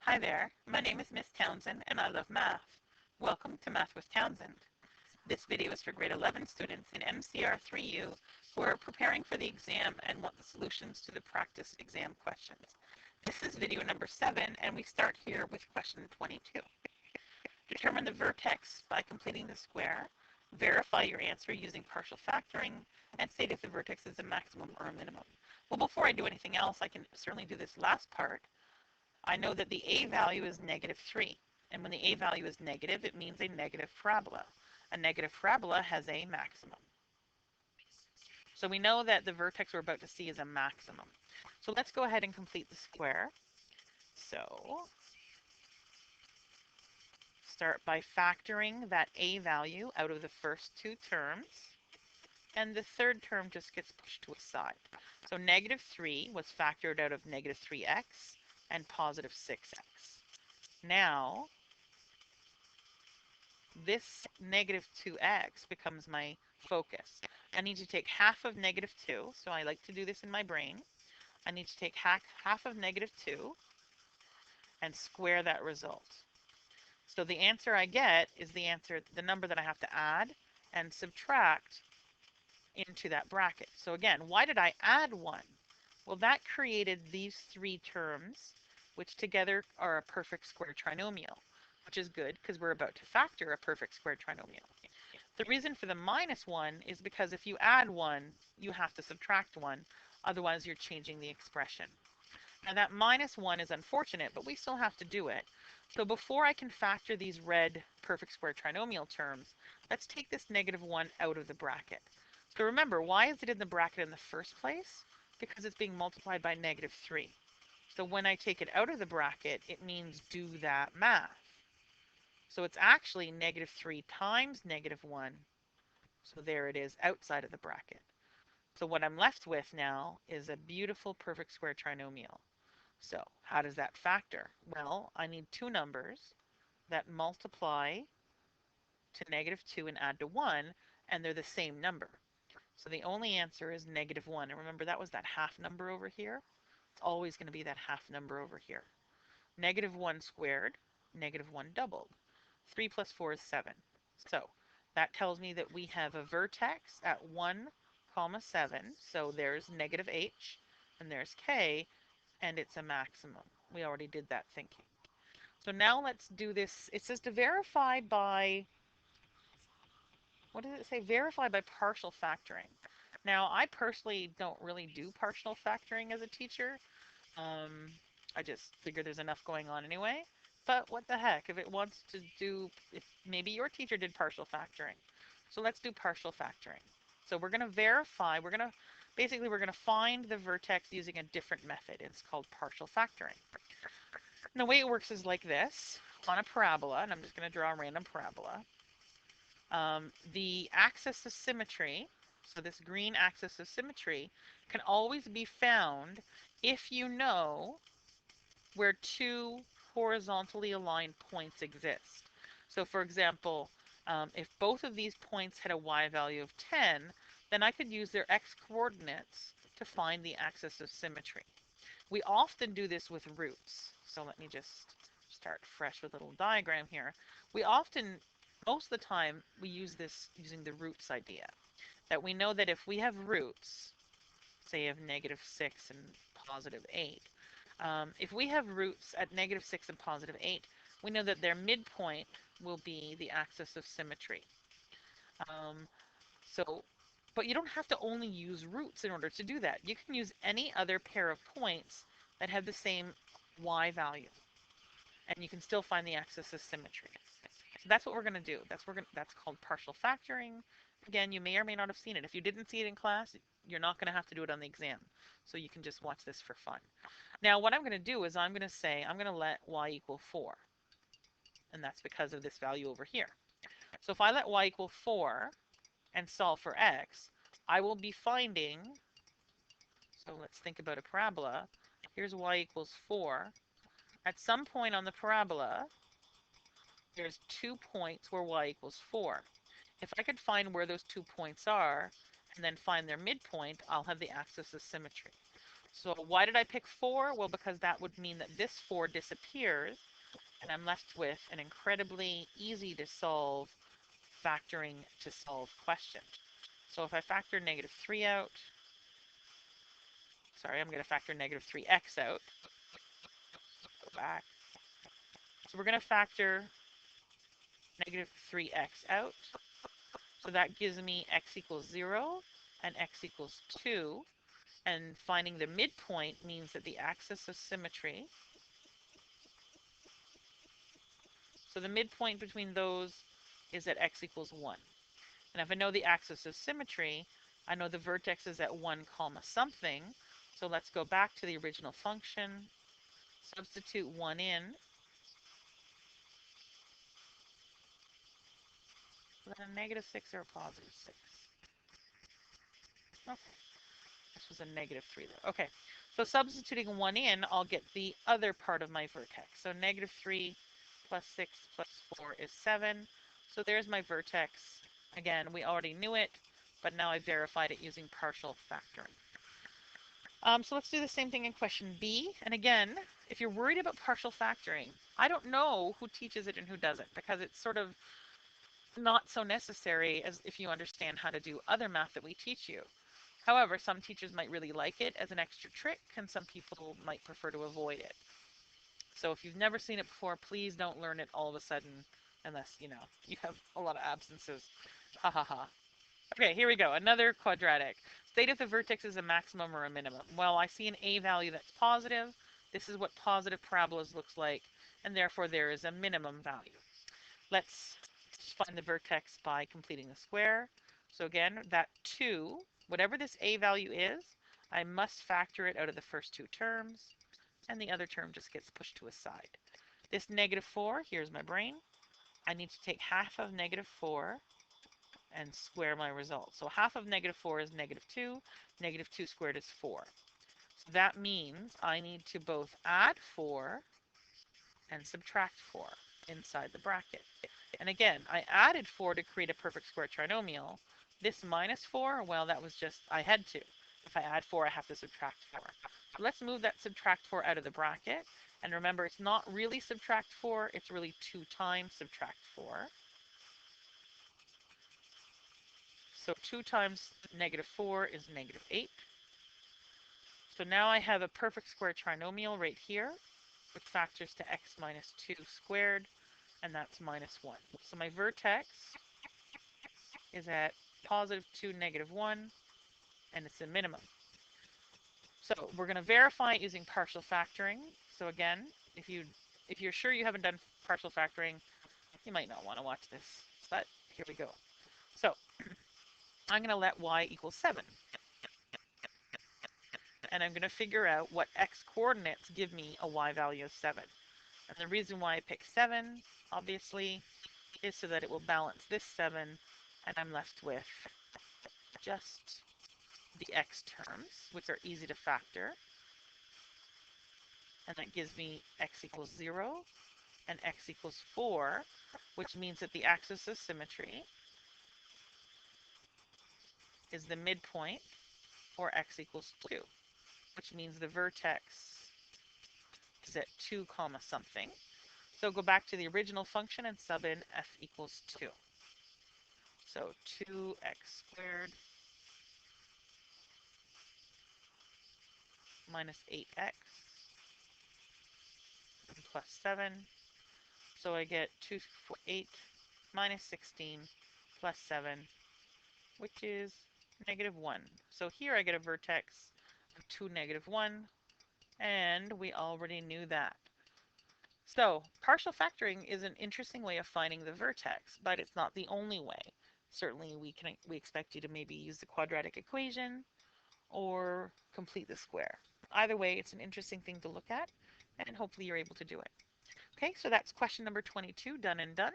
Hi there, my name is Miss Townsend and I love math. Welcome to Math with Townsend. This video is for grade 11 students in MCR 3U who are preparing for the exam and want the solutions to the practice exam questions. This is video number 7 and we start here with question 22. Determine the vertex by completing the square, verify your answer using partial factoring, and state if the vertex is a maximum or a minimum. Well, before I do anything else, I can certainly do this last part. I know that the a value is -3, and when the a value is negative, it means a negative parabola. A negative parabola has a maximum. So we know that the vertex we're about to see is a maximum. So let's go ahead and complete the square. So start by factoring that a value out of the first two terms, and the third term just gets pushed to a side. So -3 was factored out of -3x and +6x. Now, this -2x becomes my focus. I need to take half of -2, so I like to do this in my brain. I need to take half of -2 and square that result. So the answer I get is the number that I have to add and subtract into that bracket. So again, why did I add 1? Well, that created these three terms, which together are a perfect square trinomial, which is good because we're about to factor a perfect square trinomial. The reason for the -1 is because if you add 1, you have to subtract 1, otherwise you're changing the expression. Now that -1 is unfortunate, but we still have to do it. So before I can factor these red perfect square trinomial terms, let's take this -1 out of the bracket. So remember, why is it in the bracket in the first place? Because it's being multiplied by -3. So when I take it out of the bracket, it means do that math. So it's actually -3 times -1. So there it is outside of the bracket. So what I'm left with now is a beautiful perfect square trinomial. So how does that factor? Well, I need two numbers that multiply to -2 and add to 1, and they're the same number. So the only answer is -1. And remember, that was that half number over here. It's always going to be that half number over here. -1 squared, -1 doubled. 3 plus 4 is 7. So that tells me that we have a vertex at 1, 7. So there's -h, and there's k, and it's a maximum. We already did that thinking. So now let's do this. It says to verify by, what does it say? Verify by partial factoring. Now, I personally don't really do partial factoring as a teacher. I just figure there's enough going on anyway. But what the heck, if it wants to do, if maybe your teacher did partial factoring. So let's do partial factoring. So we're going to verify, we're going to find the vertex using a different method. It's called partial factoring. And the way it works is like this. On a parabola, and I'm just going to draw a random parabola. The axis of symmetry, so this green axis of symmetry, can always be found if you know where two horizontally aligned points exist. So for example, if both of these points had a y value of 10, then I could use their x coordinates to find the axis of symmetry. We often do this with roots. So let me just start fresh with a little diagram here. Most of the time, we use this using the roots idea. That we know that if we have roots, say of -6 and +8, if we have roots at -6 and +8, we know that their midpoint will be the axis of symmetry. Um, but you don't have to only use roots in order to do that. You can use any other pair of points that have the same y value, and you can still find the axis of symmetry. So that's what we're going to do. That's called partial factoring. Again, you may or may not have seen it. If you didn't see it in class, you're not going to have to do it on the exam. So you can just watch this for fun. Now, what I'm going to do is I'm going to let y equal 4. And that's because of this value over here. So if I let y equal 4 and solve for x, I will be finding, so let's think about a parabola. Here's y equals 4. At some point on the parabola, there's 2 points where y equals 4. If I could find where those 2 points are and then find their midpoint, I'll have the axis of symmetry. So why did I pick 4? Well, because that would mean that this 4 disappears, and I'm left with an incredibly easy to solve factoring to solve question. So if I factor negative 3 out, sorry, I'm going to factor negative 3x out. Go back. So we're going to factor negative 3x out. So that gives me x equals 0 and x equals 2. And finding the midpoint means that the axis of symmetry, so the midpoint between those is at x equals 1. And if I know the axis of symmetry, I know the vertex is at 1 comma something. So let's go back to the original function, substitute 1 in. Was that a negative 6 or a positive 6? Okay, this was a negative 3 there. Okay, so substituting 1 in, I'll get the other part of my vertex. So negative 3 plus 6 plus 4 is 7. So there's my vertex. Again, we already knew it, but now I verified it using partial factoring. So let's do the same thing in question B. And again, if you're worried about partial factoring, I don't know who teaches it and who doesn't, because it's sort of not so necessary as if you understand how to do other math that we teach you. However, some teachers might really like it as an extra trick, and some people might prefer to avoid it. So if you've never seen it before, please don't learn it all of a sudden unless, you have a lot of absences. Ha ha ha. Okay, here we go. Another quadratic. State if the vertex is a maximum or a minimum. Well, I see an a value that's positive. This is what positive parabolas looks like, and therefore there is a minimum value. Let's find the vertex by completing the square. So again, that 2, whatever this a value is, I must factor it out of the first 2 terms, and the other term just gets pushed to a side. This negative 4, here's my brain. I need to take half of negative 4 and square my result. So half of negative 4 is negative 2. Negative 2 squared is 4. So that means I need to both add 4 and subtract 4 inside the bracket. And again, I added 4 to create a perfect square trinomial. This minus 4, well, that was just, I had to. If I add 4, I have to subtract 4. So let's move that subtract 4 out of the bracket. And remember, it's not really subtract 4, it's really 2 times subtract 4. So 2 times negative 4 is negative 8. So now I have a perfect square trinomial right here, which factors to x minus 2 squared, and that's minus 1. So my vertex is at positive 2, negative 1, and it's a minimum. So we're going to verify it using partial factoring. So again, if you're sure you haven't done partial factoring, you might not want to watch this, but here we go. So I'm going to let y equal 7. And I'm going to figure out what x coordinates give me a y value of 7. And the reason why I pick 7, obviously, is so that it will balance this 7, and I'm left with just the x terms, which are easy to factor. And that gives me x equals 0 and x equals 4, which means that the axis of symmetry is the midpoint, or x equals 2, which means the vertex is at 2 comma something. So go back to the original function and sub in f equals 2. So 2x squared minus 8x plus 7. So I get 8 minus 16 plus 7, which is negative 1. So here I get a vertex of 2, negative 1, and we already knew that. So partial factoring is an interesting way of finding the vertex, but it's not the only way. Certainly we expect you to maybe use the quadratic equation or complete the square. Either way, it's an interesting thing to look at, and hopefully you're able to do it. Okay, so that's question number 22, done and done.